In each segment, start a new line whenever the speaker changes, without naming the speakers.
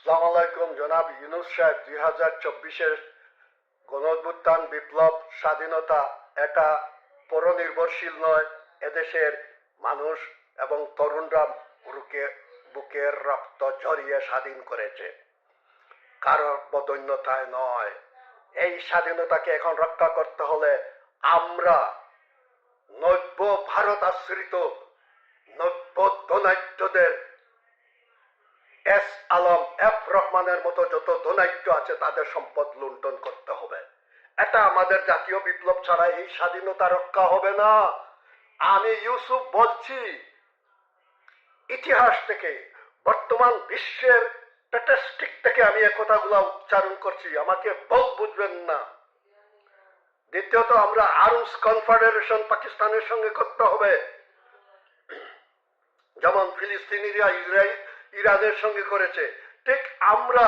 আসসালামু আলাইকুম। জনাব ইউনূস সাহেব 2024-এর গণঅভ্যুত্থান, বিপ্লব, স্বাধীনতা এটা পরনির্ভরশীল নয়। এদেশের মানুষ এবং তরুণরা বুকের রক্ত ঝরিয়ে স্বাধীন করেছে, কারোর বদন্যতায় নয়। এই স্বাধীনতাকে এখন রক্ষা করতে হলে আমরা নব্য ভারত আশ্রিত নব্য ধনাঢ্যদের এস আলম, এফ রহমানের মতো যত ধনাঢ্য আছে তাদের সম্পদ লুণ্ঠন করতে হবে। এটা আমাদের জাতীয় বিপ্লব ছাড়া এই স্বাধীনতা রক্ষা হবে না। আমি ইউসুফ বলছি, ইতিহাস থেকে, বর্তমান বিশ্বের স্ট্যাটিস্টিক থেকে আমি এই কথাগুলো উচ্চারণ করছি, আমাকে ভুল বুঝবেন না। দ্বিতীয়ত, আমরা আরবস কনফেডারেশন পাকিস্তানের সঙ্গে করতে হবে, যেমন ফিলিস্তিনিরা ইরানের সঙ্গে করেছে। ঠিক আমরা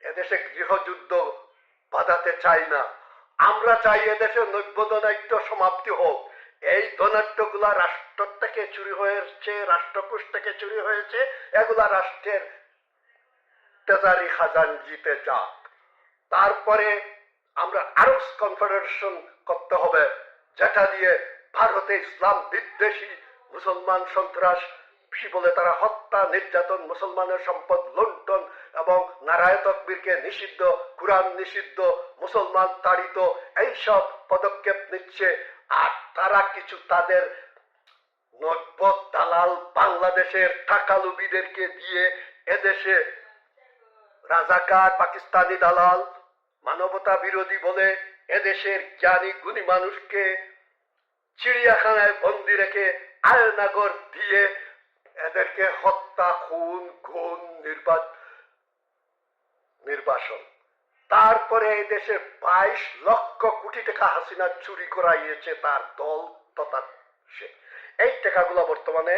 এদেশে গৃহযুদ্ধ বাঁধাতে চাই না। আমরা চাই এদেশে নব্য ধনাঢ্য সমাপ্তি হোক। এই ধনাঢ্যগুলা রাষ্ট্র থেকে চুরি হয়েছে, রাষ্ট্রকোষ থেকে চুরি হয়েছে, এগুলা রাষ্ট্রের ট্রেজারি খাজানজিতে যাক। তারপরে আমরা আরবস কনফেডারেশন করতে হবে, যেটা দিয়ে ভারতে ইসলাম বিদ্বেষী, মুসলমান সন্ত্রাসী বলে তারা হত্যা, নির্যাতন, মুসলমানের সম্পদ লুণ্ঠন এবং নারায়ে তাকবীরকে নিষিদ্ধ, কুরআন নিষিদ্ধ, মুসলমান তাড়িত, এইসব পদক্ষেপ নিচ্ছে। আর তারা কিছু তাদের নব্য দালাল বাংলাদেশের টাকালুবিদেরকে দিয়ে এদেশে রাজাকার, পাকিস্তানি দালাল, মানবতা বিরোধী বলে এদেশের জ্ঞানী গুণী মানুষকে চিড়িয়াখানায় বন্দি রেখে আয়নাগর দিয়ে এদেরকে হত্যা, খুন, গুম, নির্বাসন। তারপরে এই দেশে 22 লক্ষ কোটি টাকা হাসিনা চুরি করাইয়েছে তার দল তথা সে। এই টাকাগুলো বর্তমানে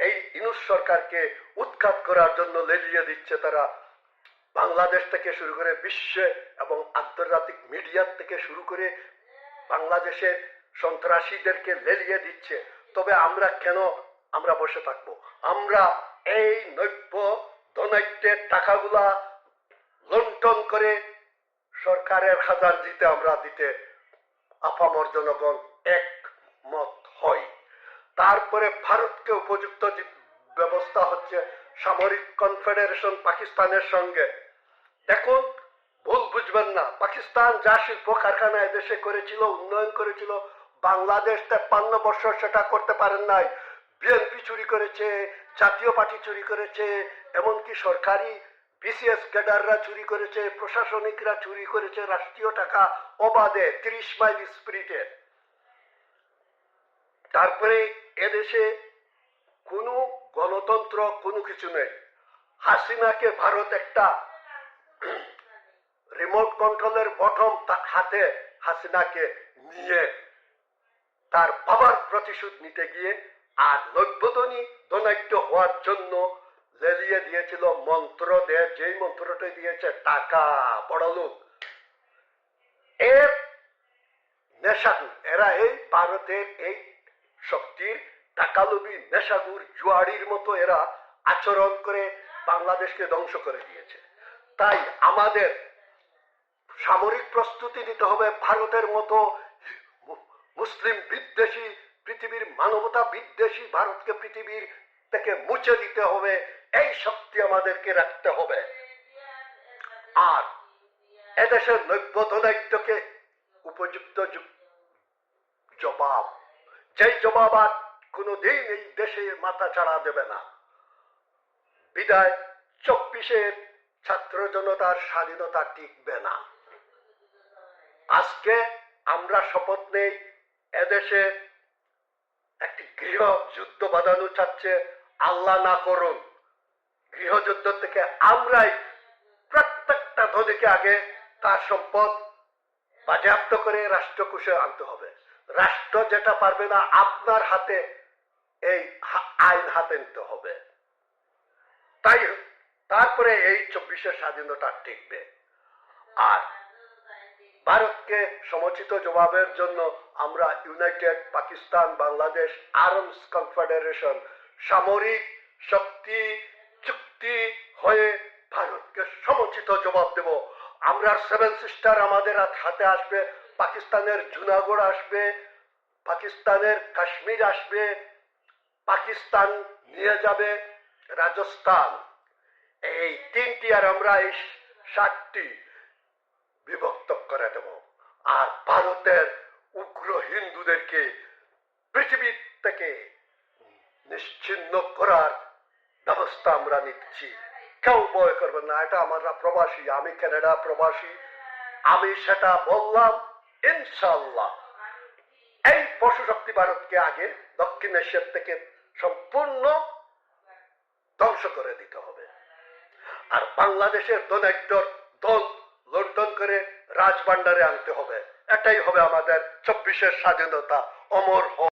এই ইউনূস সরকারকে উৎখাত করার জন্য লেলিয়ে দিচ্ছে তারা। বাংলাদেশ থেকে শুরু করে বিশ্বে এবং আন্তর্জাতিক মিডিয়া থেকে শুরু করে বাংলাদেশের সন্ত্রাসীদেরকে লেলিয়ে দিচ্ছে। তবে আমরা বসে থাকবো? আমরা এই নব্য ধনাঢ্যের টাকাগুলা লুণ্ঠন করে সরকারের খাজানজিতে আমরা দিতে আপামর জনগণ একমত হই। তারপরে ভারতকে উপযুক্ত ব্যবস্থা হচ্ছে সামরিক কনফেডারেশন পাকিস্তানের সঙ্গে। দেখুন, ভুল বুঝবেন না, পাকিস্তান যা শিল্প কারখানা এদেশে করেছিল, উন্নয়ন করেছিল, বাংলাদেশ 53 বছর সেটা করতে পারেন নাই। বিএনপি চুরি করেছে, জাতীয় পার্টি চুরি করেছে, এমনকি সরকারি বিসিএস ক্যাডাররা চুরি করেছে, প্রশাসনিকরা চুরি করেছে রাষ্ট্রীয় টাকা অবাধে 30 মাইল স্পিরিটে। তারপরে এদেশে কোনো গণতন্ত্র, কোনো কিছু নেই। হাসিনাকে ভারত একটা রিমোট কন্ট্রোলের বটম হাতে হাসিনাকে নিয়ে তার বাবার প্রতিশোধ নিতে গিয়ে আর নব্যধনী ধনাঢ্য হওয়ার জন্য লেলিয়ে দিয়েছিল মন্ত্র দেয়, যেই মন্ত্রটা দিয়েছে টাকা, বড়লোক। এর নেশাগুর এরা এই ভারতের এই শক্তির টাকালোভী নেশাগুর জুয়াড়ির মতো এরা আচরণ করে বাংলাদেশকে ধ্বংস করে দিয়েছে। তাই আমাদের সামরিক প্রস্তুতি নিতে হবে। ভারতের মতো মুসলিম বিদ্বেষী, পৃথিবীর মানবতা বিদ্বেষী ভারতকে পৃথিবীর থেকে মুছে দিতে হবে। এই শক্তি আমাদেরকে রাখতে হবে। আর এদেশের নব্য ধনাঢ্যকে উপযুক্ত জবাব, যেই জবাব আর কোনোদিন এই দেশে মাথা চাড়া দেবে না। বিদায় 24-এর ছাত্র জনতার স্বাধীনতা টিকবে না। আজকে আমরা শপথ নেই, এদেশে একটি গৃহযুদ্ধ বাঁধানো চাচ্ছে, আল্লাহ না করুন। গৃহযুদ্ধ থেকে আমরাই প্রত্যেকটা ধনীকে আগে তার সম্পদ বাজেয়াপ্ত করে রাষ্ট্রকোষে আনতে হবে। রাষ্ট্র যেটা পারবে না, আপনার হাতে এই আইন হাতে নিতে হবে। তাই তারপরে এই 24-এর স্বাধীনতা টিকবে। আর ভারতকে সমুচিত জবাবের জন্য আমরা United Pakistan Bangladesh arms confederation সামরিক শক্তি চুক্তি হয়ে ভারত লিখিত জবাব দেব। আমরা 7 সিস্টার আমাদের হাতে আসবে, পাকিস্তানের জুনাগড় আসবে, পাকিস্তানের কাশ্মীর আসবে, পাকিস্তান নিয়ে যাবে রাজস্থান। এই 3টি আর আমরা এই 7টি বিভক্ত করে দেব। আর ভারতের উগ্র হিন্দুদেরকে পৃথিবী থেকে নিশ্চিহ্ন করার ব্যবস্থা আমরা নিচ্ছি। কেউ ভয় করবেন না, এটা আমরা প্রবাসী, আমি কানাডা প্রবাসী, আমি সেটা বললাম। ইনশাল্লাহ এই পশু শক্তি ভারতকে আগে দক্ষিণ এশিয়ার থেকে সম্পূর্ণ ধ্বংস করে দিতে হবে। আর বাংলাদেশের ডোনেটর দল লন্ডন করে রাজভান্ডারে আনতে হবে। এটাই হবে আমাদের 24-এর স্বাধীনতা, অমর হোক।